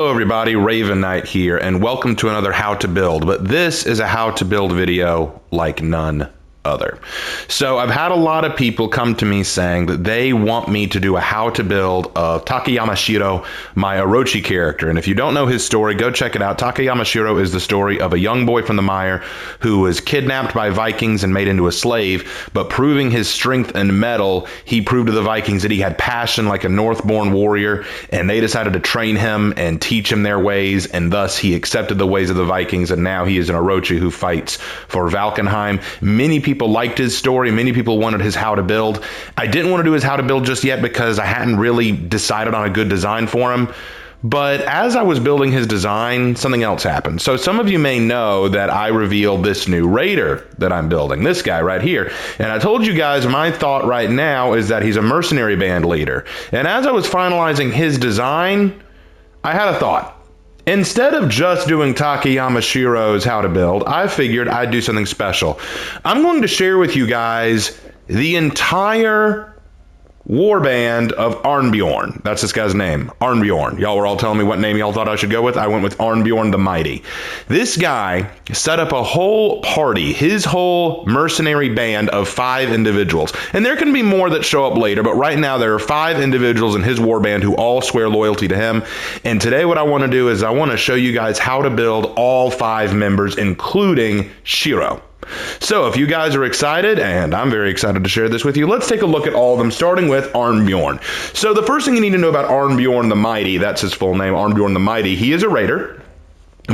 Hello everybody, Raven Knight here, and welcome to another How to Build, but this is a how to build video like none other. So I've had a lot of people come to me saying that they want me to do a how to build of Takayama Shiro, my Orochi character. And if you don't know his story, go check it out. Takayama Shiro is the story of a young boy from the mire who was kidnapped by Vikings and made into a slave, but proving his strength and mettle, he proved to the Vikings that he had passion like a Northborn warrior, and they decided to train him and teach him their ways, and thus he accepted the ways of the Vikings, and now he is an Orochi who fights for Valkenheim. Many people liked his story. Many people wanted his how to build. I didn't want to do his how to build just yet because I hadn't really decided on a good design for him. But as I was building his design, something else happened. So some of you may know that I revealed this new raider that I'm building, this guy right here. And I told you guys my thought right now is that he's a mercenary band leader. And as I was finalizing his design, I had a thought. Instead of just doing Takayama Shiro's how to build, I figured I'd do something special. I'm going to share with you guys the entire warband of Arnbjorn. That's this guy's name, Arnbjorn. Y'all were all telling me what name y'all thought I should go with. I went with Arnbjorn the Mighty. This guy set up a whole party, his whole mercenary band of 5 individuals. And there can be more that show up later, but right now there are 5 individuals in his warband who all swear loyalty to him. And today what I want to do is I want to show you guys how to build all 5 members, including Shiro. So if you guys are excited, and I'm very excited to share this with you, let's take a look at all of them, starting with Arnbjorn. So the first thing you need to know about Arnbjorn the Mighty, that's his full name, Arnbjorn the Mighty, he is a raider.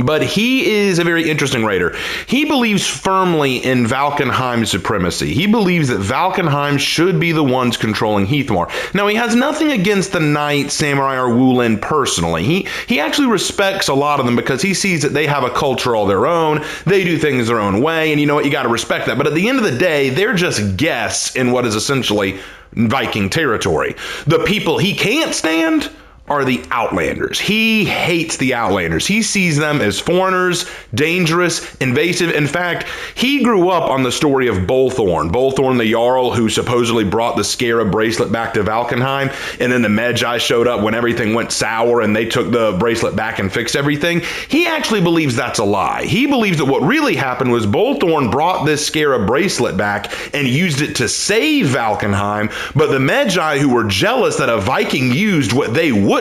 But he is a very interesting raider. He believes firmly in Valkenheim supremacy. He believes that Valkenheim should be the ones controlling Heathmore. Now, he has nothing against the Knight, Samurai, or Wulin personally. He actually respects a lot of them because he sees that they have a culture all their own. They do things their own way, and you know what? You got to respect that. But at the end of the day, they're just guests in what is essentially Viking territory. The people he can't stand are the Outlanders. He hates the Outlanders. He sees them as foreigners, dangerous, invasive. In fact, he grew up on the story of Bolthorn. Bolthorn the Jarl, who supposedly brought the Scarab bracelet back to Valkenheim, and then the Magi showed up when everything went sour and they took the bracelet back and fixed everything. He actually believes that's a lie. He believes that what really happened was Bolthorn brought this Scarab bracelet back and used it to save Valkenheim, but the Magi, who were jealous that a Viking used what they wouldn't,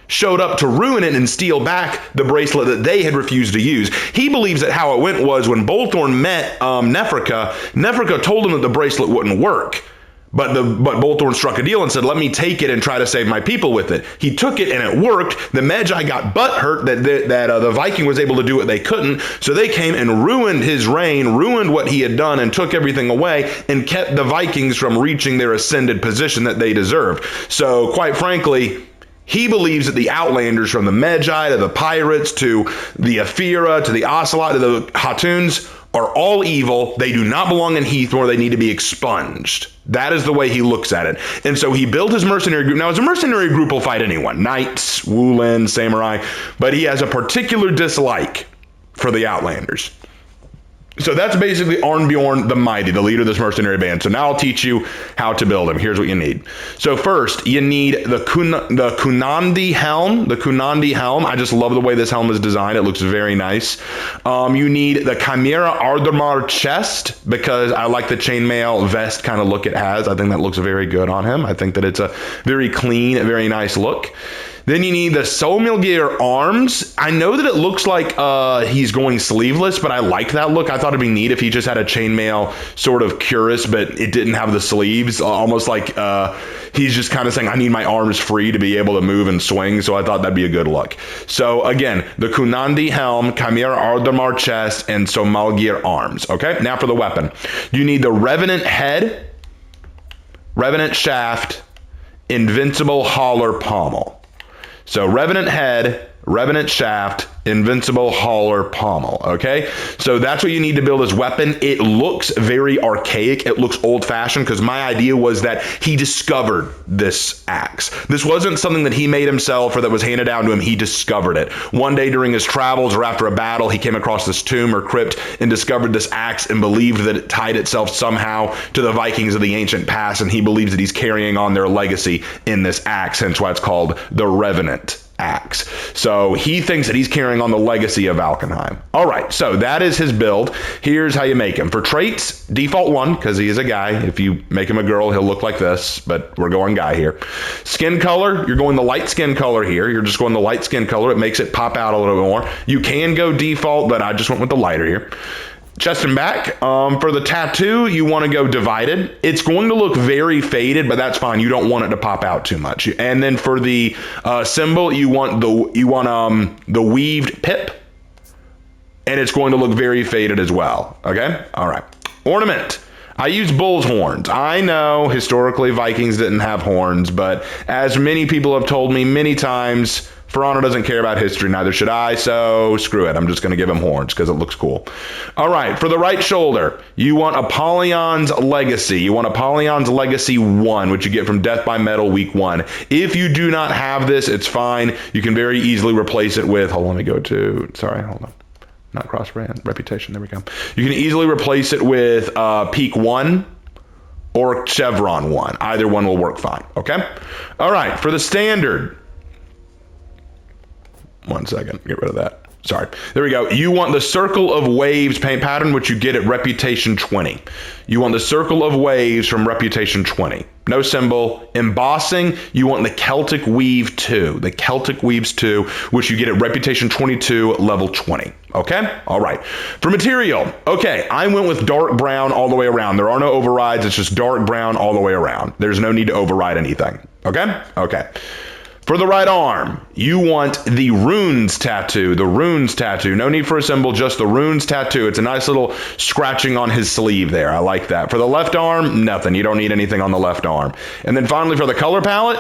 showed up to ruin it and steal back the bracelet that they had refused to use. He believes that how it went was when Bolthorn met Nefrica told him that the bracelet wouldn't work. But Bolthorn struck a deal and said, let me take it and try to save my people with it. He took it and it worked. The Magi got butthurt that the Viking was able to do what they couldn't. So they came and ruined his reign, ruined what he had done, and took everything away and kept the Vikings from reaching their ascended position that they deserved. So quite frankly, he believes that the Outlanders, from the Magi to the pirates to the Aphira to the Ocelot to the Hatuns, are all evil. They do not belong in Heathmore. They need to be expunged. That is the way he looks at it. And so he built his mercenary group. Now, his mercenary group will fight anyone, knights, Wulin, samurai, but he has a particular dislike for the Outlanders. So that's basically Arnbjorn the Mighty, the leader of this mercenary band. So now I'll teach you how to build him. Here's what you need. So first, you need the Kunandi helm. The Kunandi helm. I just love the way this helm is designed. It looks very nice. You need the Chimera Ardamar chest because I like the chainmail vest kind of look it has. I think that looks very good on him. I think that it's a very clean, very nice look. Then you need the Solmilgir arms. I know that it looks like he's going sleeveless, but I like that look. I thought it'd be neat if he just had a chainmail sort of cuirass, but it didn't have the sleeves. Almost like he's just kind of saying, I need my arms free to be able to move and swing. So I thought that'd be a good look. So again, the Kunandi helm, Chimera Ardamar chest, and Solmilgir arms. Okay, now for the weapon. You need the Revenant head, Revenant shaft, Invincible Hauler pommel. So Revenant head, Revenant shaft, Invincible Hauler pommel, okay? So that's what you need to build his weapon. It looks very archaic. It looks old-fashioned because my idea was that he discovered this axe. This wasn't something that he made himself or that was handed down to him. He discovered it. One day during his travels or after a battle, he came across this tomb or crypt and discovered this axe and believed that it tied itself somehow to the Vikings of the ancient past, and he believes that he's carrying on their legacy in this axe, hence why it's called the Revenant axe. So he thinks that he's carrying on the legacy of Valkenheim. All right, so that is his build. Here's how you make him. For traits, default 1, because he is a guy. If you make him a girl, he'll look like this, but we're going guy here. Skin color, you're going the light skin color here. You're just going the light skin color. It makes it pop out a little bit more. You can go default, but I just went with the lighter here. Chest and back. For the tattoo, you want to go divided. It's going to look very faded, but that's fine. You don't want it to pop out too much. And then for the symbol, you want the weaved pip, and it's going to look very faded as well. Okay. All right. Ornament. I use bull's horns. I know historically Vikings didn't have horns, but as many people have told me many times, For Honor doesn't care about history, neither should I, so screw it. I'm just going to give him horns because it looks cool. All right, for the right shoulder, you want Apollyon's Legacy. You want Apollyon's Legacy 1, which you get from Death by Metal Week 1. If you do not have this, it's fine. You can very easily replace it with, hold on, let me go to, sorry, hold on. Not cross-brand, Reputation, there we go. You can easily replace it with Peak 1 or Chevron 1. Either one will work fine, okay? All right, for the standard, 1 second, get rid of that. Sorry. There we go. You want the Circle of Waves paint pattern, which you get at Reputation 20. You want the Circle of Waves from Reputation 20. No symbol. Embossing, you want the Celtic Weave 2. The Celtic Weaves 2, which you get at Reputation 22, level 20. Okay? All right. For material, okay, I went with dark brown all the way around. There are no overrides. It's just dark brown all the way around. There's no need to override anything. Okay? Okay. For the right arm, you want the runes tattoo. The runes tattoo. No need for a symbol, just the runes tattoo. It's a nice little scratching on his sleeve there. I like that. For the left arm, nothing. You don't need anything on the left arm. And then finally for the color palette,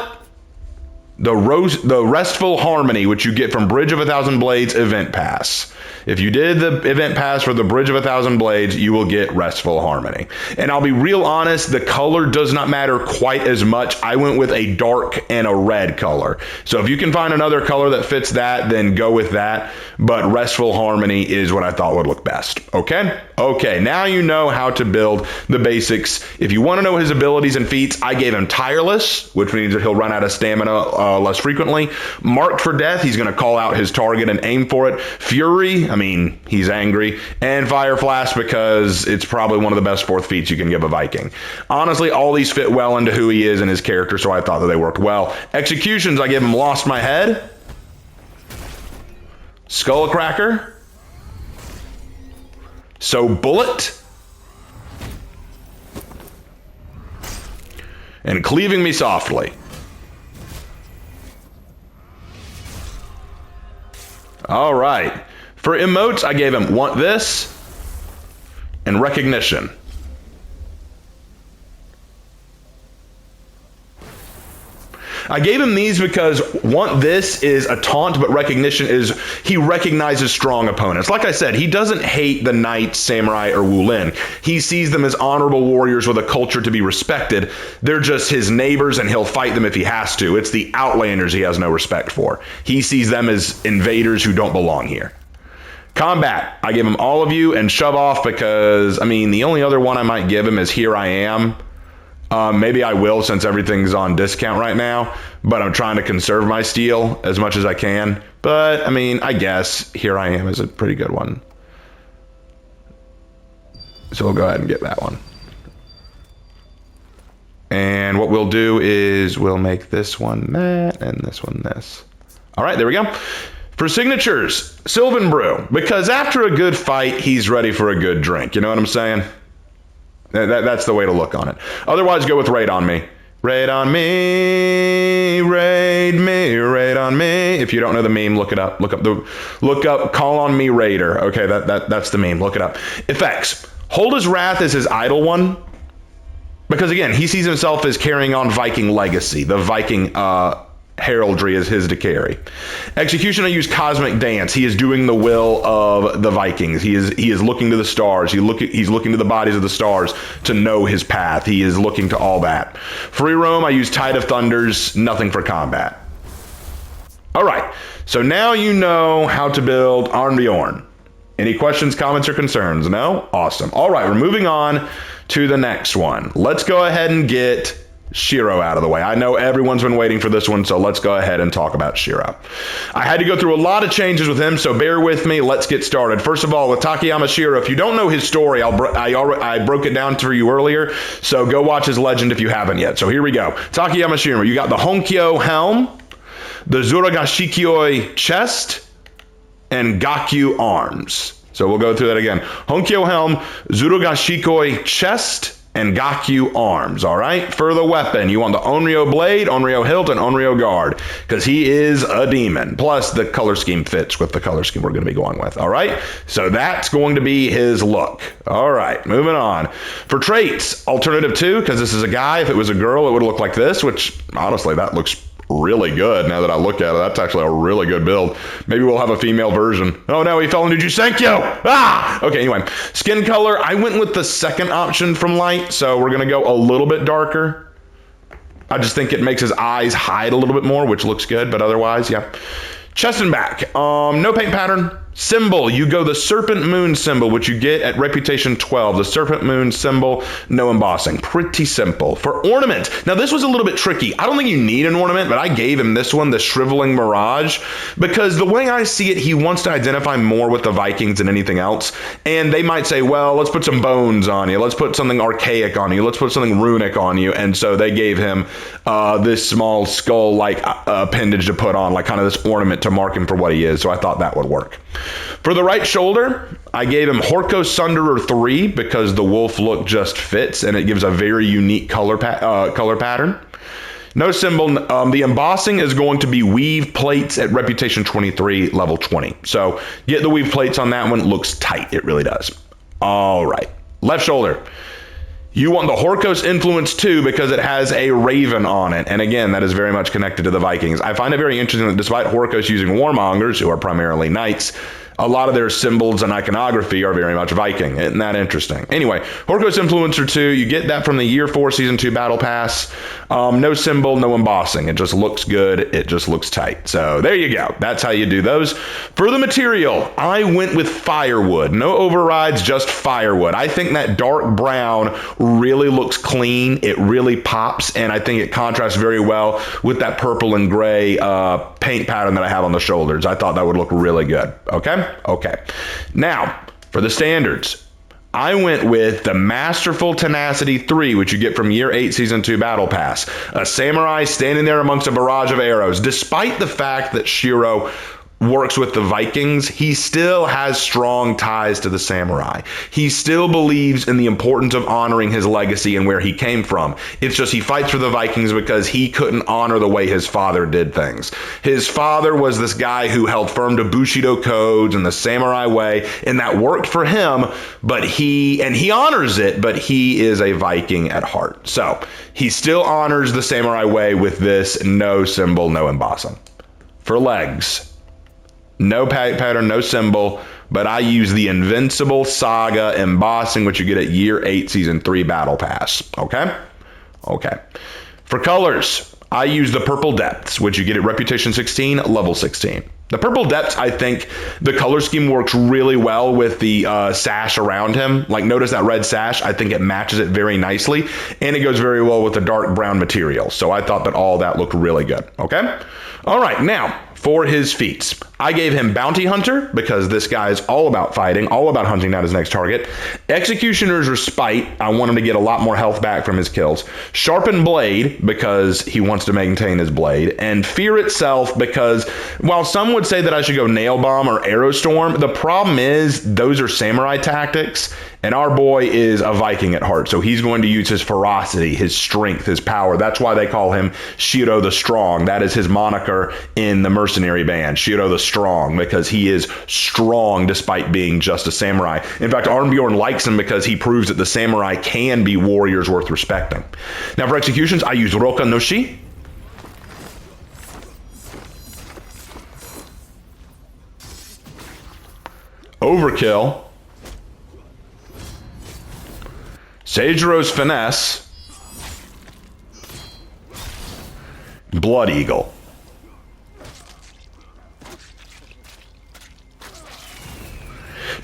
the Restful Harmony, which you get from Bridge of a Thousand Blades event pass. If you did the event pass for the Bridge of a Thousand Blades, you will get Restful Harmony. And I'll be real honest, the color does not matter quite as much. I went with a dark and a red color. So if you can find another color that fits that, then go with that. But Restful Harmony is what I thought would look best. Okay? Okay, now you know how to build the basics. If you want to know his abilities and feats, I gave him Tireless, which means that he'll run out of stamina less frequently. Marked for Death, he's going to call out his target and aim for it. Fury, I mean, he's angry. And Fire Flash, because it's probably one of the best fourth feats you can give a Viking. Honestly, all these fit well into who he is and his character, so I thought that they worked well. Executions, I gave him Lost My Head, Skullcracker, So Bullet, and Cleaving Me Softly. All right. For emotes, I gave him Want This and Recognition. I gave him these because Want This is a taunt, but Recognition is he recognizes strong opponents. Like I said, he doesn't hate the knight, samurai, or Wulin. He sees them as honorable warriors with a culture to be respected. They're just his neighbors, and he'll fight them if he has to. It's the outlanders he has no respect for. He sees them as invaders who don't belong here. Combat, I give him All of You and Shove Off because, I mean, the only other one I might give him is Here I Am. Maybe I will since everything's on discount right now, but I'm trying to conserve my steel as much as I can. But, I mean, I guess Here I Am is a pretty good one. So we'll go ahead and get that one. And what we'll do is we'll make this one that and this one this. All right, there we go. For signatures, Sylvan Brew, because after a good fight, he's ready for a good drink. You know what I'm saying? That's the way to look on it. Otherwise, go with Raid on Me. Raid on me, raid me, raid on me. If you don't know the meme, look it up. Look up Call on Me Raider. Okay, that's the meme. Look it up. Effects. Hold His Wrath is his idle one. Because again, he sees himself as carrying on Viking legacy. The Viking heraldry is his to carry. Execution, I use Cosmic Dance. He is doing the will of the Vikings. He is looking to the stars. He's looking to the bodies of the stars to know his path. He is looking to all that. Free Roam, I use Tide of Thunders. Nothing for combat. All right. So now you know how to build Arnbjorn. Any questions, comments, or concerns? No? Awesome. All right. We're moving on to the next one. Let's go ahead and get Shiro out of the way. I know everyone's been waiting for this one, so let's go ahead and talk about Shiro. I had to go through a lot of changes with him, so bear with me. Let's get started. First of all, with Takayama Shiro, if you don't know his story, I broke it down for you earlier, so go watch his legend if you haven't yet. So here we go. Takayama Shiro, you got the Honkyo helm, the Zuragashikyo chest, and Gakyu arms. So we'll go through that again. Honkyo helm, Zuragashikyo chest, and Gakyu arms, all right? For the weapon, you want the Onryo blade, Onryo hilt, and Onryo guard, because he is a demon. Plus, the color scheme fits with the color scheme we're going to be going with, all right? So that's going to be his look. All right, moving on. For traits, alternative 2, because this is a guy. If it was a girl, it would look like this, which, honestly, that looks really good now that I look at it. That's actually a really good build. Maybe we'll have a female version. Oh no, he fell into Jusenkyo! Ah! Okay, anyway. Skin color, I went with the second option from light, so we're gonna go a little bit darker. I just think it makes his eyes hide a little bit more, which looks good, but otherwise, yeah. Chest and back, no paint pattern. Symbol, you go the Serpent Moon symbol, which you get at Reputation 12. The Serpent Moon symbol, no embossing. Pretty simple. For ornament, now this was a little bit tricky. I don't think you need an ornament, but I gave him this one, the Shriveling Mirage, because the way I see it, he wants to identify more with the Vikings than anything else. And they might say, well, let's put some bones on you. Let's put something archaic on you. Let's put something runic on you. And so they gave him this small skull-like appendage to put on, like kind of this ornament to mark him for what he is. So I thought that would work. For the right shoulder, I gave him Horko Sunderer 3 because the wolf look just fits and it gives a very unique color pattern. No symbol. The embossing is going to be weave plates at Reputation 23, level 20. So get the weave plates on that one. It looks tight. It really does. All right. Left shoulder. You want the Horkos Influence 2 because it has a raven on it. And again, that is very much connected to the Vikings. I find it very interesting that despite Horkos using warmongers, who are primarily knights, a lot of their symbols and iconography are very much Viking. Isn't that interesting? Anyway, Horkos Influencer 2, you get that from the Year 4 Season 2 Battle Pass. No symbol, no embossing. It just looks good. It just looks tight. So there you go. That's how you do those. For the material, I went with firewood. No overrides, just firewood. I think that dark brown really looks clean. It really pops, and I think it contrasts very well with that purple and gray paint pattern that I have on the shoulders. I thought that would look really good. Okay? Okay. Now, for the standards, I went with the Masterful Tenacity 3, which you get from Year 8 Season 2 Battle Pass. A samurai standing there amongst a barrage of arrows. Despite the fact that Shiro works with the Vikings, he still has strong ties to the samurai. He still believes in the importance of honoring his legacy and where he came from. It's just he fights for the Vikings because he couldn't honor the way his father did things. His father was this guy who held firm to Bushido codes and the samurai way, and that worked for him, but he honors it, but he is a Viking at heart. So he still honors the samurai way with this no symbol, no embossing. For legs, no pattern, no symbol, but I use the Invincible Saga embossing, which you get at Year 8 Season 3 Battle Pass. Okay? Okay. For colors, I use the Purple Depths, which you get at Reputation 16, level 16. The Purple Depths, I think the color scheme works really well with the sash around him. Like, notice that red sash. I think it matches it very nicely, and it goes very well with the dark brown material. So I thought that all that looked really good. Okay? All right, now, for his feats, I gave him Bounty Hunter because this guy is all about fighting, all about hunting down his next target. Executioner's Respite, I want him to get a lot more health back from his kills. Sharpened Blade because he wants to maintain his blade. And Fear itself because while some would say that I should go Nail Bomb or Arrow Storm, the problem is those are samurai tactics, and our boy is a Viking at heart. So he's going to use his ferocity, his strength, his power. That's why they call him Shiro the Strong. That is his moniker in the Mercenary band, Shiro the Strong, because he is strong despite being just a samurai. In fact, Arnbjorn likes him because he proves that the samurai can be warriors worth respecting. Now for executions, I use Roka no Shi. Overkill. Seijiro's Finesse. Blood Eagle.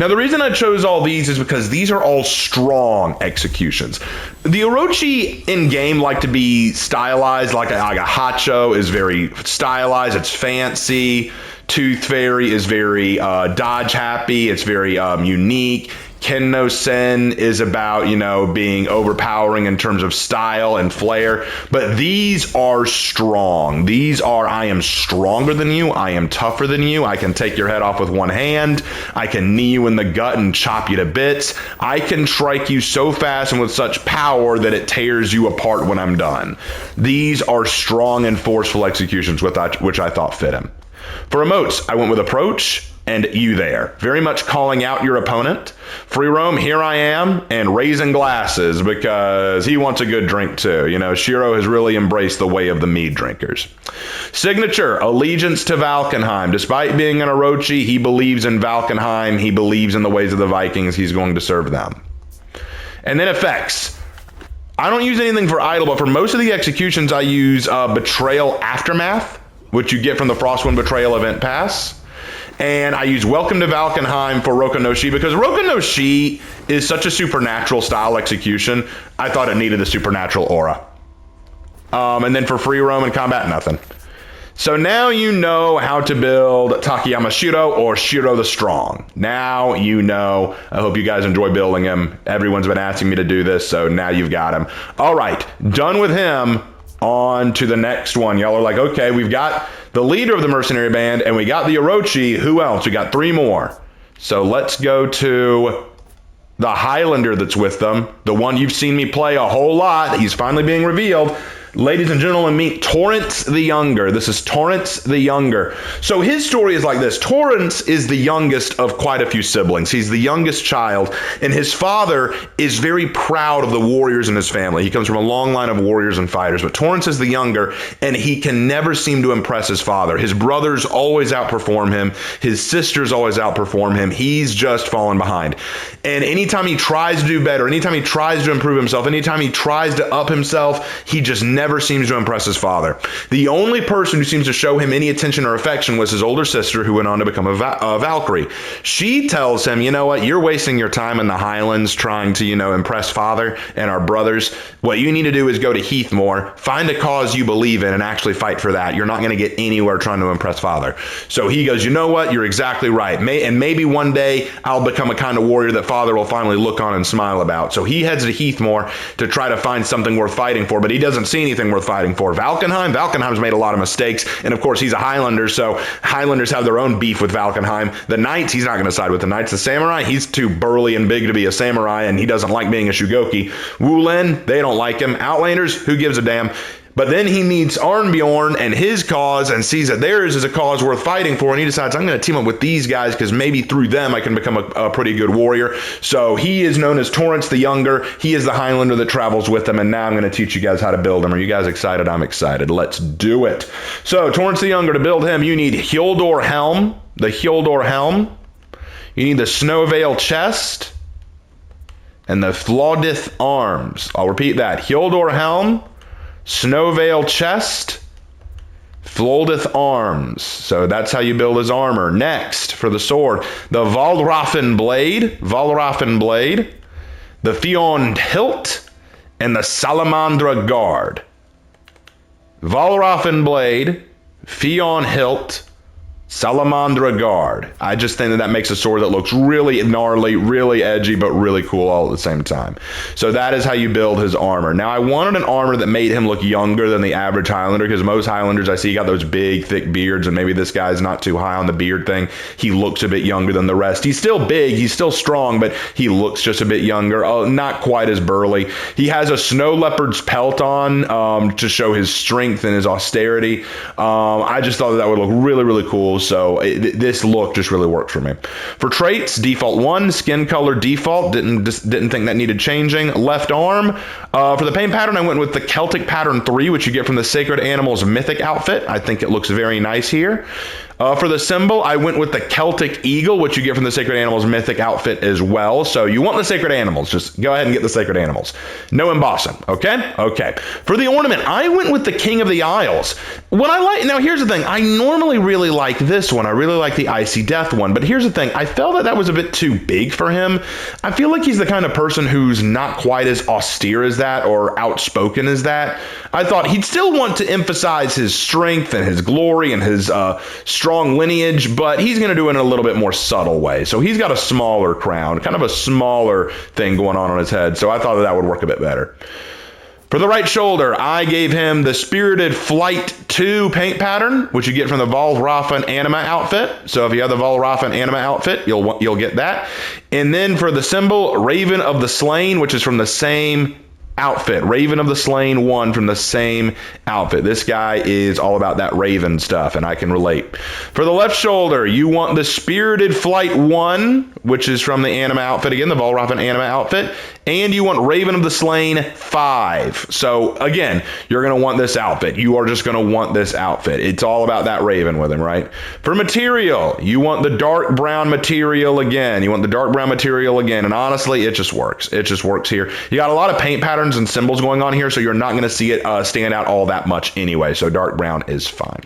Now, the reason I chose all these is because these are all strong executions. The Orochi in-game like to be stylized, like a Hacho is very stylized, it's fancy. Tooth Fairy is very dodge happy, it's very unique. Ken no Sen is about, being overpowering in terms of style and flair. But these are strong. These are, I am stronger than you. I am tougher than you. I can take your head off with one hand. I can knee you in the gut and chop you to bits. I can strike you so fast and with such power that it tears you apart when I'm done. These are strong and forceful executions, which I thought fit him. For emotes, I went with Approach and You There. Very much calling out your opponent. Free Roam, Here I Am, and Raising Glasses because he wants a good drink too. Shiro has really embraced the way of the mead drinkers. Signature, Allegiance to Valkenheim. Despite being an Orochi, he believes in Valkenheim. He believes in the ways of the Vikings. He's going to serve them. And then effects. I don't use anything for idle, but for most of the executions, I use Betrayal Aftermath, which you get from the Frostwind Betrayal event pass. And I use Welcome to Valkenheim for Roku no Shi because Roku no Shi is such a supernatural style execution. I thought it needed a supernatural aura. And then for Free Roam and Combat, nothing. So now you know how to build Takayama Shiro or Shiro the Strong. Now you know. I hope you guys enjoy building him. Everyone's been asking me to do this, so now you've got him. All right, done with him. On to the next one. Y'all are like, okay, we've got the leader of the mercenary band and we got the Orochi. Who else? We got 3 more. So let's go to the Highlander that's with them. The one you've seen me play a whole lot. He's finally being revealed. Ladies and gentlemen, meet Torrance the Younger. This is Torrance the Younger. So his story is like this. Torrance is the youngest of quite a few siblings. He's the youngest child, and his father is very proud of the warriors in his family. He comes from a long line of warriors and fighters, but Torrance is the younger, and he can never seem to impress his father. His brothers always outperform him. His sisters always outperform him. He's just fallen behind. And anytime he tries to do better, anytime he tries to improve himself, anytime he tries to up himself, he just never seems to impress his father. The only person who seems to show him any attention or affection was his older sister, who went on to become a Valkyrie. She tells him, you know what, you're wasting your time in the Highlands trying to, impress father and our brothers. What you need to do is go to Heathmoor, find a cause you believe in, and actually fight for that. You're not going to get anywhere trying to impress father. So he goes, you know what, you're exactly right. And maybe one day I'll become a kind of warrior that father will finally look on and smile about. So he heads to Heathmoor to try to find something worth fighting for, but he doesn't see anything worth fighting for. Valkenheim's made a lot of mistakes, and of course he's a Highlander, so Highlanders have their own beef with Valkenheim. The Knights, he's not going to side with the Knights. The Samurai, he's too burly and big to be a samurai, and he doesn't like being a Shugoki. Wulin, they don't like him. Outlanders, who gives a damn? But then he meets Arnbjorn and his cause and sees that theirs is a cause worth fighting for, and he decides, I'm going to team up with these guys because maybe through them I can become a pretty good warrior. So he is known as Torrance the Younger. He is the Highlander that travels with them, and now I'm going to teach you guys how to build him. Are you guys excited? I'm excited. Let's do it. So Torrance the Younger, to build him, you need Hildor Helm, the Hildor Helm. You need the Snowveil Chest and the Flaudith Arms. I'll repeat that. Hildor Helm, Snowveil Chest, Floldeth Arms. So that's how you build his armor. Next, for the sword, the Valraffen Blade, the Fionn Hilt, and the Salamandra Guard. Valraffen Blade, Fionn Hilt, Salamandra Guard. I just think that makes a sword that looks really gnarly, really edgy, but really cool all at the same time. So that is how you build his armor. Now, I wanted an armor that made him look younger than the average Highlander, because most Highlanders I see got those big, thick beards, and maybe this guy's not too high on the beard thing. He looks a bit younger than the rest. He's still big, he's still strong, but he looks just a bit younger, not quite as burly. He has a snow leopard's pelt on to show his strength and his austerity. I just thought that would look really, really cool. So this look just really worked for me. For traits, default 1, skin color default. Didn't think that needed changing. Left arm. For the paint pattern, I went with the Celtic pattern 3, which you get from the Sacred Animals Mythic outfit. I think it looks very nice here. For the symbol, I went with the Celtic Eagle, which you get from the Sacred Animals Mythic outfit as well. So you want the Sacred Animals, just go ahead and get the Sacred Animals. No embossing, okay? Okay. For the ornament, I went with the King of the Isles. Now here's the thing, I normally really like this one. I really like the Icy Death one, but here's the thing, I felt that was a bit too big for him. I feel like he's the kind of person who's not quite as austere as that or outspoken as that. I thought he'd still want to emphasize his strength and his glory and his strong lineage, but he's going to do it in a little bit more subtle way. So he's got a smaller crown, kind of a smaller thing going on his head. So I thought that would work a bit better. For the right shoulder, I gave him the Spirited Flight 2 paint pattern, which you get from the Valraffen Anima outfit. So if you have the Valraffen Anima outfit, you'll get that. And then for the symbol, Raven of the Slain, which is from the same outfit. Raven of the Slain 1 from the same outfit. This guy is all about that Raven stuff, and I can relate. For the left shoulder, you want the Spirited Flight 1, which is from the Anima outfit, again, the Valraffen Anima outfit, and you want Raven of the Slain 5. So, again, you're going to want this outfit. You are just going to want this outfit. It's all about that Raven with him, right? For material, you want the dark brown material again. You want the dark brown material again, and honestly, it just works. It just works here. You got a lot of paint patterns and symbols going on here, so you're not going to see it stand out all that much anyway, so dark brown is fine.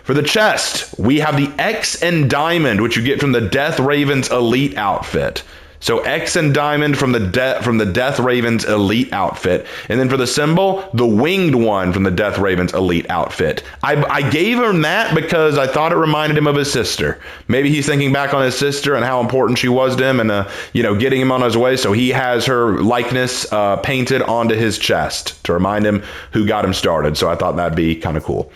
For the chest, we have the X and Diamond, which you get from the Death Raven's Elite outfit. So X and Diamond from the Death Raven's Elite outfit. And then for the symbol, the Winged One from the Death Raven's Elite outfit. I gave him that because I thought it reminded him of his sister. Maybe he's thinking back on his sister and how important she was to him and, getting him on his way. So he has her likeness painted onto his chest to remind him who got him started. So I thought that'd be kind of cool.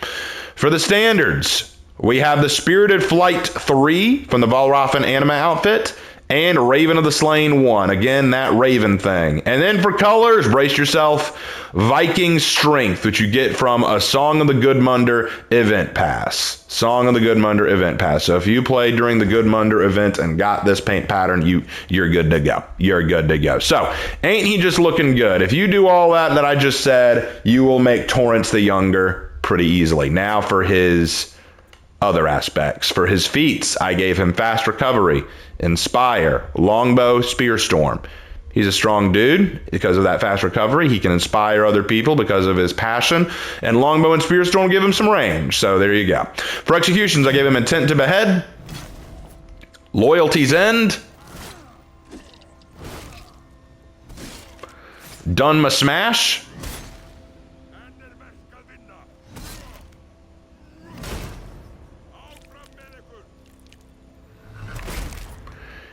For the standards, we have the Spirited Flight 3 from the Valraffen Anima outfit. And Raven of the Slain 1. Again, that Raven thing. And then for colors, brace yourself. Viking Strength, which you get from a Song of the Gudmundr event pass. Song of the Gudmundr event pass. So if you played during the Gudmundr event and got this paint pattern, you're good to go. You're good to go. So, ain't he just looking good? If you do all that I just said, you will make Torrance the Younger pretty easily. Now for his other aspects. For his feats, I gave him Fast Recovery, Inspire, Longbow, Spearstorm. He's a strong dude because of that fast recovery. He can inspire other people because of his passion. And Longbow and Spearstorm give him some range. So there you go. For executions, I gave him Intent to Behead, Loyalty's End, Dunma Smash,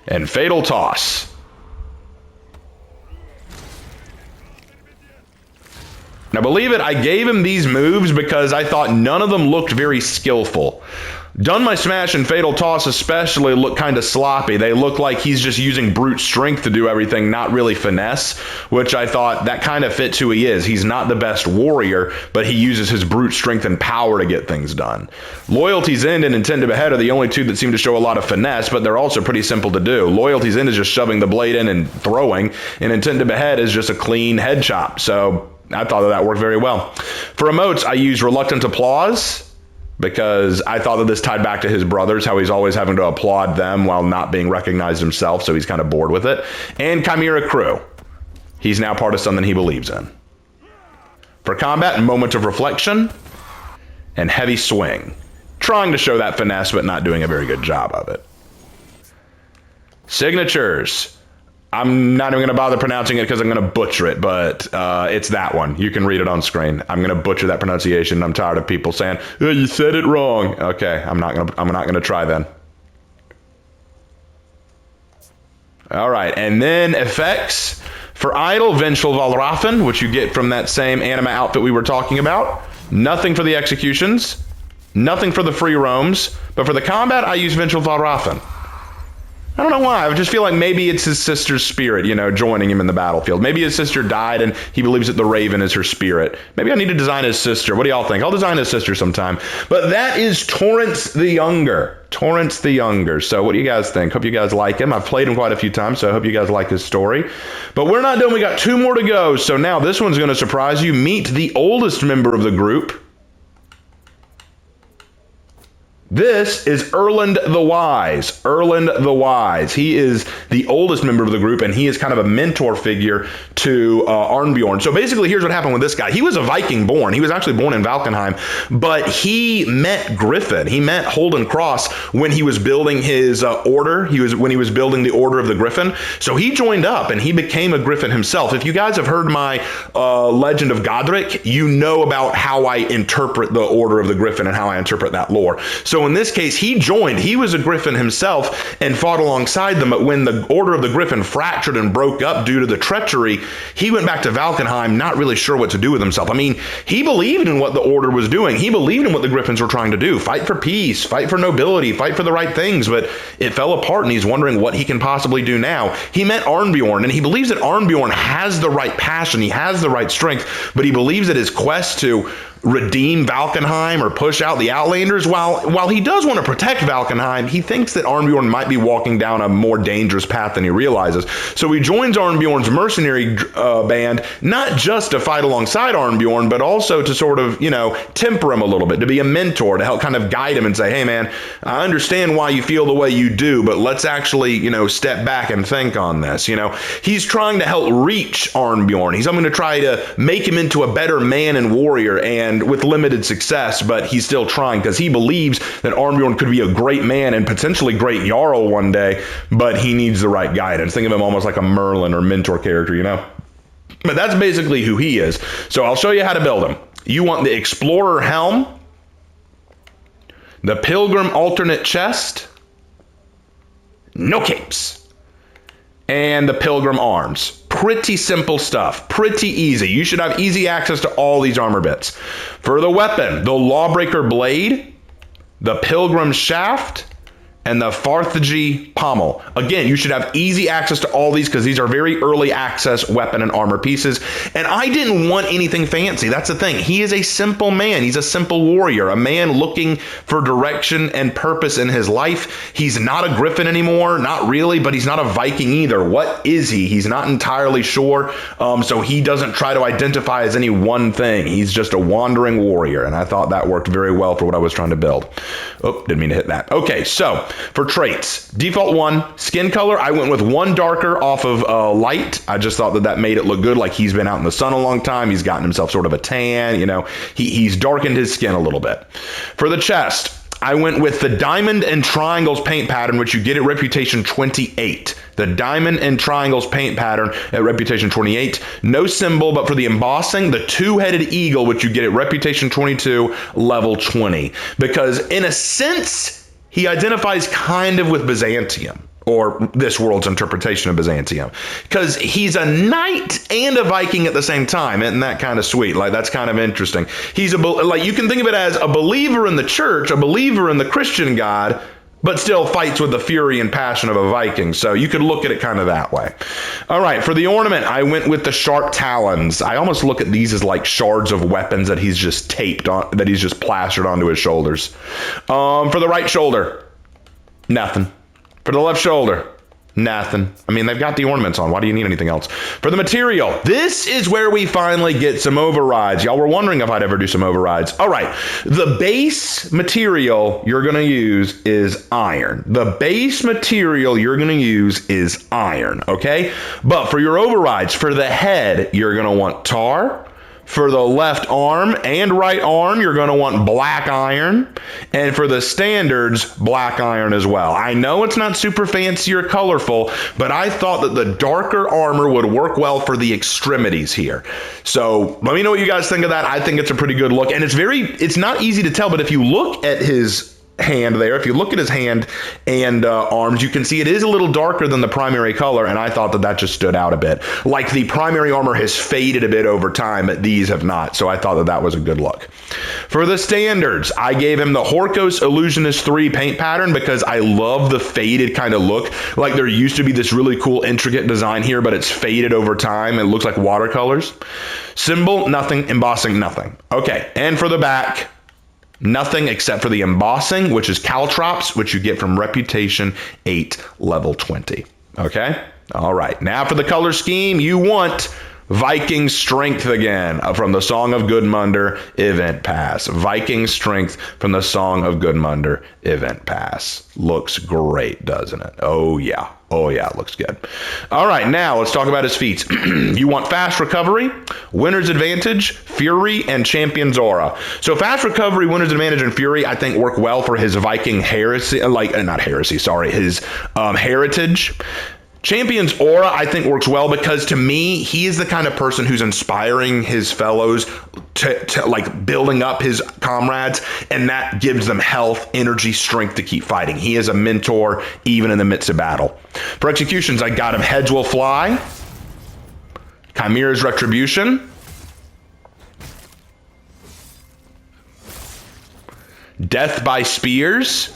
and Fatal Toss. Now, believe it, I gave him these moves because I thought none of them looked very skillful. Done My Smash and Fatal Toss especially look kind of sloppy. They look like he's just using brute strength to do everything, not really finesse, which I thought that kind of fits who he is. He's not the best warrior, but he uses his brute strength and power to get things done. Loyalty's End and Intent to Behead are the only two that seem to show a lot of finesse, but they're also pretty simple to do. Loyalty's End is just shoving the blade in and throwing, and Intent to Behead is just a clean head chop. So I thought that worked very well. For emotes, I used Reluctant Applause, because I thought that this tied back to his brothers, how he's always having to applaud them while not being recognized himself, so he's kind of bored with it. And Chimera Crew. He's now part of something he believes in. For combat, Moment of Reflection and Heavy Swing. Trying to show that finesse, but not doing a very good job of it. Signatures. I'm not even going to bother pronouncing it because I'm going to butcher it, but it's that one. You can read it on screen. I'm going to butcher that pronunciation. I'm tired of people saying, "Oh, you said it wrong." Okay, I'm not going to try then. All right, and then effects for Idol, Vengeful Valraffen, which you get from that same anima outfit we were talking about. Nothing for the executions, nothing for the free roams, but for the combat, I use Vengeful Valraffen. I don't know why. I just feel like maybe it's his sister's spirit, joining him in the battlefield. Maybe his sister died and he believes that the Raven is her spirit. Maybe I need to design his sister. What do y'all think? I'll design his sister sometime. But that is Torrance the Younger. Torrance the Younger. So what do you guys think? Hope you guys like him. I've played him quite a few times, so I hope you guys like his story. But we're not done. We got 2 more to go. So now this one's going to surprise you. Meet the oldest member of the group. This is Erland the Wise. Erland the Wise. He is the oldest member of the group, and he is kind of a mentor figure to Arnbjorn. So basically, here's what happened with this guy. He was a Viking born. He was actually born in Valkenheim, but he met Griffin. He met Holden Cross when he was building his order. When he was building the Order of the Griffin. So he joined up, and he became a Griffin himself. If you guys have heard my Legend of Godric, you know about how I interpret the Order of the Griffin and how I interpret that lore. So in this case, he joined. He was a Griffin himself and fought alongside them. But when the Order of the Griffin fractured and broke up due to the treachery, he went back to Valkenheim, not really sure what to do with himself. I mean, he believed in what the Order was doing. He believed in what the Griffins were trying to do. Fight for peace, fight for nobility, fight for the right things. But it fell apart, and he's wondering what he can possibly do now. He met Arnbjorn, and he believes that Arnbjorn has the right passion. He has the right strength, but he believes that his quest to redeem Valkenheim or push out the Outlanders, while he does want to protect Valkenheim, he thinks that Arnbjorn might be walking down a more dangerous path than he realizes. So he joins Arnbjorn's mercenary band, not just to fight alongside Arnbjorn, but also to sort of, temper him a little bit, to be a mentor, to help kind of guide him and say, hey man, I understand why you feel the way you do, but let's actually, step back and think on this. He's trying to help reach Arnbjorn. He's going to try to make him into a better man and warrior, and with limited success, but he's still trying because he believes that Arnbjorn could be a great man and potentially great Jarl one day, but he needs the right guidance. Think of him almost like a Merlin or mentor character, But that's basically who he is. So I'll show you how to build him. You want the Explorer helm, the Pilgrim alternate chest, no capes, and the Pilgrim arms. Pretty simple stuff. Pretty easy. You should have easy access to all these armor bits. For the weapon, the Lawbreaker blade, the Pilgrim shaft, and the Farthagi pommel. Again, you should have easy access to all these because these are very early access weapon and armor pieces. And I didn't want anything fancy. That's the thing. He is a simple man. He's a simple warrior, a man looking for direction and purpose in his life. He's not a Griffin anymore, not really, but he's not a Viking either. What is he? He's not entirely sure. So he doesn't try to identify as any one thing. He's just a wandering warrior. And I thought that worked very well for what I was trying to build. Oh, didn't mean to hit that. Okay, so for traits, default 1, skin color, I went with 1 darker off of light. I just thought that made it look good, like he's been out in the sun a long time. He's gotten himself sort of a tan, he's darkened his skin a little bit. For the chest, I went with the diamond and triangles paint pattern, which you get at Reputation 28. The diamond and triangles paint pattern at Reputation 28. No symbol, but for the embossing, the 2-headed eagle, which you get at Reputation 22, level 20. Because in a sense, he identifies kind of with Byzantium, or this world's interpretation of Byzantium, because he's a knight and a Viking at the same time. Isn't that kind of sweet? Like, that's kind of interesting. He's you can think of it as a believer in the church, a believer in the Christian God, but still fights with the fury and passion of a Viking. So you could look at it kind of that way. All right, for the ornament, I went with the sharp talons. I almost look at these as like shards of weapons that he's just taped on, that he's just plastered onto his shoulders. For the right shoulder, nothing. For the left shoulder, nothing. I mean, they've got the ornaments on. Why do you need anything else? For the material, this is where we finally get some overrides. Y'all were wondering if I'd ever do some overrides. All right, the base material you're going to use is iron. The base material you're going to use is iron, okay? But for your overrides, for the head, you're going to want tar. For the left arm and right arm, you're going to want black iron. And for the standards, black iron as well. I know it's not super fancy or colorful, but I thought that the darker armor would work well for the extremities here. So let me know what you guys think of that. I think it's a pretty good look. And it's not easy to tell, but if you look at his hand there, if you look at his hand and arms, you can see it is a little darker than the primary color, and I thought that just stood out a bit. Like the primary armor has faded a bit over time, but these have not, so I thought that was a good look. For the standards, I gave him the Horkos Illusionist 3 paint pattern because I love the faded kind of look. Like there used to be this really cool intricate design here, but it's faded over time. It looks like watercolors. Symbol, nothing. Embossing, nothing. Okay, and for the back, nothing except for the embossing, which is caltrops, which you get from Reputation 8, level 20. Okay? All right. Now for the color scheme, you want Viking Strength again from the Song of Gudmundur Event Pass. Viking Strength from the Song of Gudmundur Event Pass. Looks great, doesn't it? Oh, yeah. Oh, yeah, it looks good. All right, now let's talk about his feats. You want Fast Recovery, Winner's Advantage, Fury, and Champion's Aura. So Fast Recovery, Winner's Advantage, and Fury, I think work well for his Viking heresy, his heritage. Champion's Aura, I think, works well because to me, he is the kind of person who's inspiring his fellows to like building up his comrades, and that gives them health, energy, strength to keep fighting. He is a mentor even in the midst of battle. For executions, I got him Heads Will Fly, Chimera's Retribution, Death by Spears,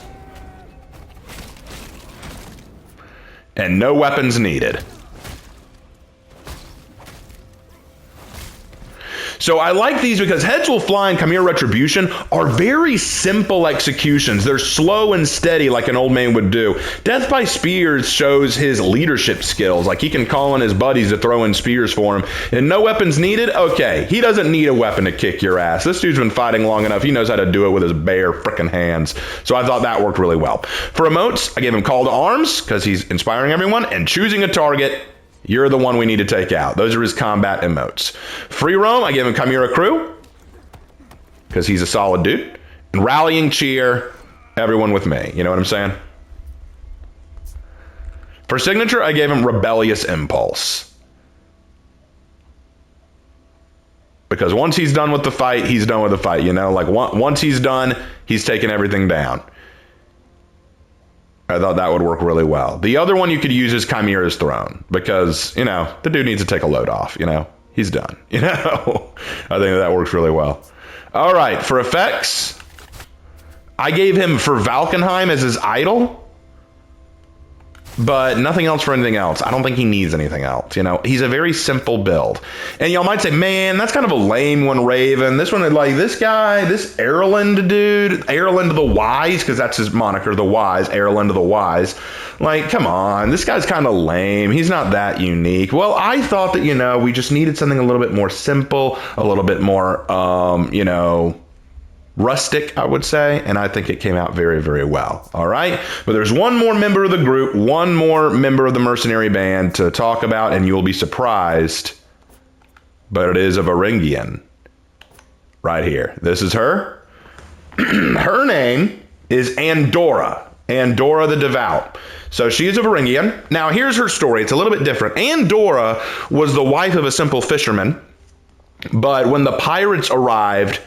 and No Weapons Needed. So I like these because Heads Will Fly and Chimera Retribution are very simple executions. They're slow and steady like an old man would do. Death by Spears shows his leadership skills. Like he can call on his buddies to throw in spears for him. And No Weapons Needed? Okay, he doesn't need a weapon to kick your ass. This dude's been fighting long enough. He knows how to do it with his bare frickin' hands. So I thought that worked really well. For emotes, I gave him Call to Arms because he's inspiring everyone and choosing a target. You're the one we need to take out. Those are his combat emotes. Free Roam, I give him Chimera Crew, because he's a solid dude. And Rallying Cheer, everyone with me. You know what I'm saying? For signature, I gave him Rebellious Impulse. Because once he's done with the fight, he's done with the fight. You know, like once he's done, he's taking everything down. I thought that would work really well. The other one you could use is Chimera's Throne because, you know, the dude needs to take a load off, you know. He's done, you know. I think that works really well. All right, for effects, I gave him for Valkenheim as his idol, but nothing else for anything else. I don't think he needs anything else, you know. He's a very simple build. And y'all might say, man, that's kind of a lame one, Raven. This one, like this guy, this Erland dude, Erland the Wise, because that's his moniker, the Wise, Erland the Wise. Like, come on, this guy's kind of lame. He's not that unique. Well, I thought that, you know, we just needed something a little bit more simple, a little bit more, you know, rustic, I would say, and I think it came out very, very well. All right, but there's one more member of the group, one more member of the mercenary band to talk about, and you'll be surprised, but it is a Varangian right here. This is her. Her name is Andora. Andora the Devout. So she is a Varangian. Now here's her story. It's a little bit different. Andora was the wife of a simple fisherman, but when the pirates arrived,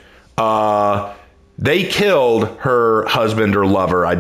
they killed her husband or lover. I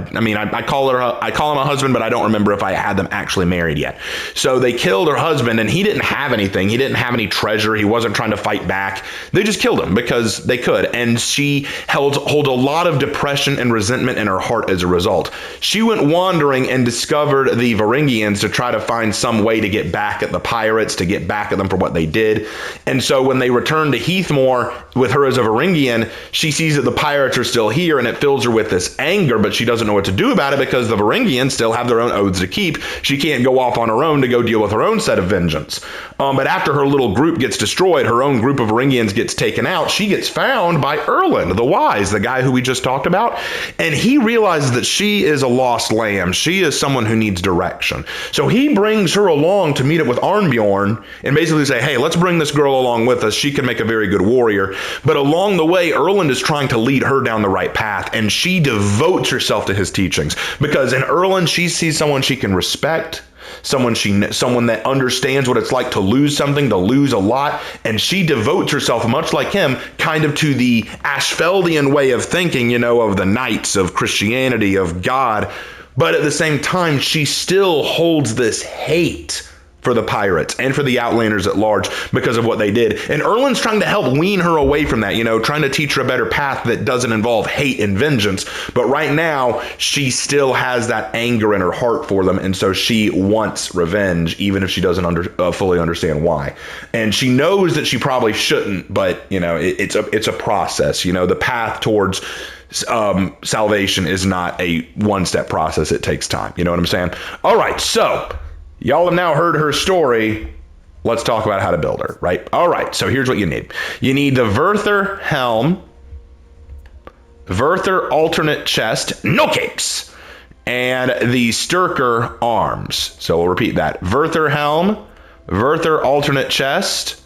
call him a husband, but I don't remember if I had them actually married yet. So they killed her husband, and he didn't have anything. He didn't have any treasure. He wasn't trying to fight back. They just killed him because they could. And she held a lot of depression and resentment in her heart as a result. She went wandering and discovered the Varangians to try to find some way to get back at the pirates, to get back at them for what they did. And so when they returned to Heathmore with her as a Varangian, she sees that the pirates are still here, and it fills her with this anger, but she doesn't know what to do about it because the Varangians still have their own oaths to keep. She can't go off on her own to go deal with her own set of vengeance. But after her little group gets destroyed, her own group of Varangians gets taken out, she gets found by Erland, the Wise, the guy who we just talked about, and he realizes that she is a lost lamb. She is someone who needs direction. So he brings her along to meet up with Arnbjorn and basically say, hey, let's bring this girl along with us. She can make a very good warrior. But along the way, Erland is trying to lead her down the right path, and she devotes herself to his teachings because in Erland she sees someone she can respect, someone that understands what it's like to lose something, to lose a lot, and she devotes herself, much like him, kind of to the Ashfeldian way of thinking, you know, of the knights, of Christianity, of God, but at the same time she still holds this hate for the pirates and for the Outlanders at large because of what they did. And Erland's trying to help wean her away from that, you know, trying to teach her a better path that doesn't involve hate and vengeance. But right now, she still has that anger in her heart for them, and so she wants revenge, even if she doesn't fully understand why. And she knows that she probably shouldn't, but, you know, it's a process. You know, the path towards salvation is not a one-step process. It takes time. You know what I'm saying? All right, so y'all have now heard her story. let's talk about how to build her, right? All right, so here's what you need. You need the Werther helm, Werther alternate chest, no capes, and the Sturker arms. So we'll repeat that. Werther helm, Werther alternate chest,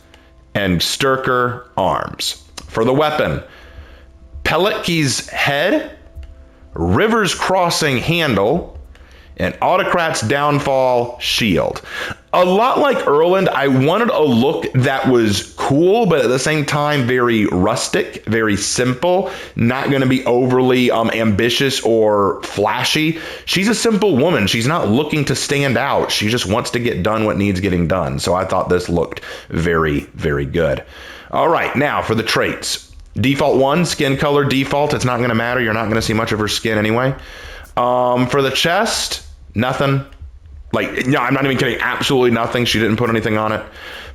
and Sturker arms. For the weapon, Pelletke's head, River's crossing handle, and Autocrat's downfall shield. A lot like Erland, I wanted a look that was cool, but at the same time very rustic, very simple, not going to be overly ambitious or flashy. She's a simple woman. She's not looking to stand out. She just wants to get done what needs getting done. So I thought this looked very, very good. All right, now for the traits. Default 1, skin color default. It's not going to matter. You're not going to see much of her skin anyway. For the chest, nothing. Like, no, I'm not even kidding. Absolutely nothing. She didn't put anything on it.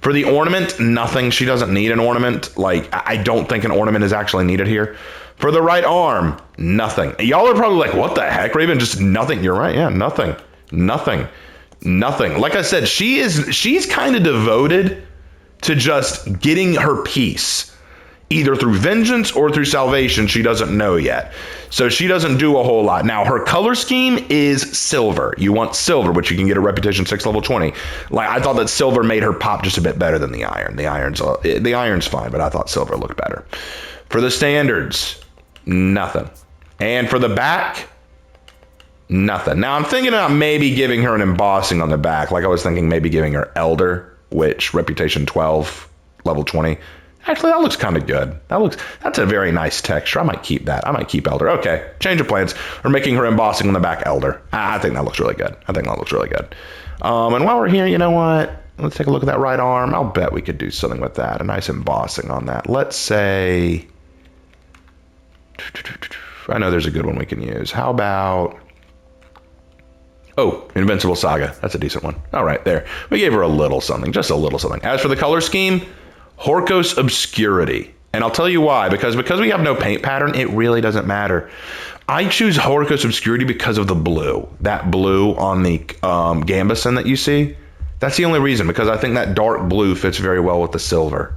For the ornament, nothing. She doesn't need an ornament. Like, I don't think an ornament is actually needed here. For the right arm, nothing. Y'all are probably like, what the heck, Raven? Just nothing. You're right. Yeah, nothing. Nothing. Nothing. Like I said, she's kind of devoted to just getting her piece. Either through vengeance or through salvation, she doesn't know yet. So she doesn't do a whole lot. Now, her color scheme is silver. You want silver, which you can get a reputation 6 level 20. Like, I thought that silver made her pop just a bit better than the iron. The iron's fine, but I thought silver looked better. For the standards, nothing. And for the back, nothing. Now, I'm thinking about maybe giving her an embossing on the back. Like I was thinking maybe giving her Elder, which reputation 12, level 20. Actually, that looks kind of good. That's a very nice texture. I might keep that. I might keep Elder. Okay, change of plans. We're making her embossing on the back Elder. I think that looks really good. And while we're here, you know what? Let's take a look at that right arm. I'll bet we could do something with that. A nice embossing on that. Let's say, I know there's a good one we can use. How about, oh, Invincible Saga. That's a decent one. All right, there. We gave her a little something, just a little something. As for the color scheme, Horkos Obscurity. And I'll tell you why. Because we have no paint pattern, it really doesn't matter. I choose Horkos Obscurity because of the blue. That blue on the gambeson that you see. That's the only reason, because I think that dark blue fits very well with the silver.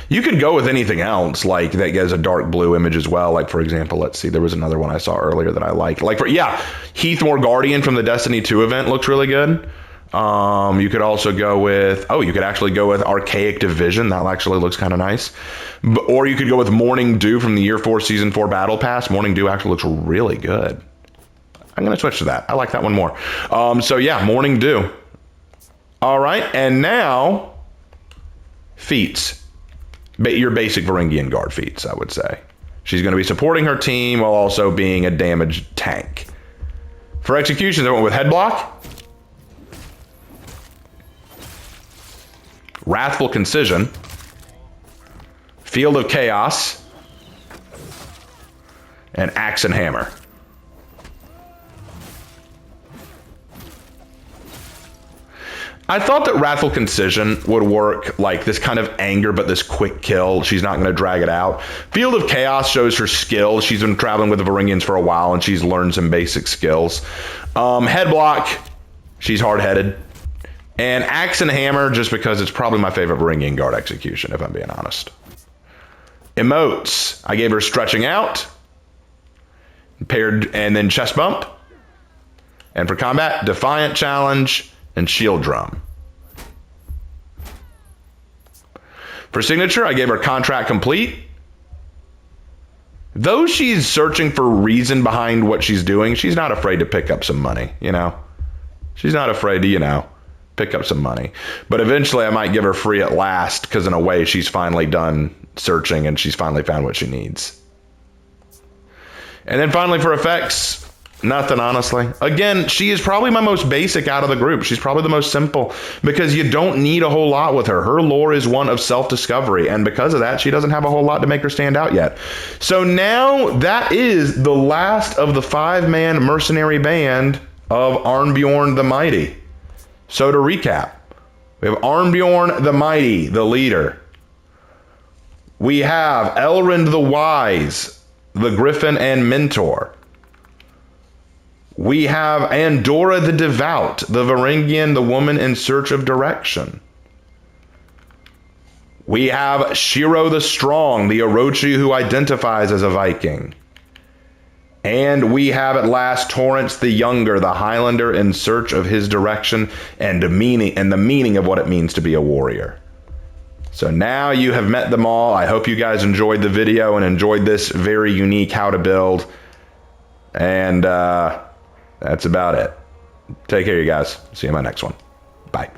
You could go with anything else, like that gets a dark blue image as well. Like, for example, let's see. There was another one I saw earlier that I liked. Like, Heathmore Guardian from the Destiny 2 event looks really good. You could also go with, you could actually go with Archaic Division. That actually looks kind of nice. Or you could go with Morning Dew from the Year 4 Season 4 Battle Pass. Morning Dew actually looks really good. I'm going to switch to that. I like that one more. Morning Dew. All right, and now, feats. Your basic Varangian Guard feats, I would say. She's going to be supporting her team while also being a damaged tank. For executions, I went with Head Block, Wrathful Concision, Field of Chaos, and Axe and Hammer. I thought that Wrathful Concision would work like this kind of anger, but this quick kill. She's not going to drag it out. Field of Chaos shows her skill. She's been traveling with the Varangians for a while, and she's learned some basic skills. Head Block, she's hard-headed. And Axe and Hammer, just because it's probably my favorite Varangian Guard execution, if I'm being honest. Emotes, I gave her Stretching Out, paired, and then Chest Bump. And for combat, Defiant Challenge and Shield Drum. For signature, I gave her Contract Complete. Though she's searching for reason behind what she's doing, she's not afraid to pick up some money, She's not afraid to, pick up some money. But eventually I might give her free at last, because in a way she's finally done searching and she's finally found what she needs. And then finally for effects, nothing, honestly. Again, she is probably my most basic out of the group. She's probably the most simple, because you don't need a whole lot with her. Her lore is one of self-discovery, and because of that, she doesn't have a whole lot to make her stand out yet. So now that is the last of the 5-man mercenary band of Arnbjorn the Mighty. So to recap, we have Arnbjorn the Mighty, the leader. We have Elrond the Wise, the Griffin and Mentor. We have Andora the Devout, the Varangian, the woman in search of direction. We have Shiro the Strong, the Orochi who identifies as a Viking. And we have at last Torrance the Younger, the Highlander in search of his direction and the meaning of what it means to be a warrior. So now you have met them all. I hope you guys enjoyed the video and enjoyed this very unique how to build. And that's about it. Take care, you guys. See you in my next one. Bye.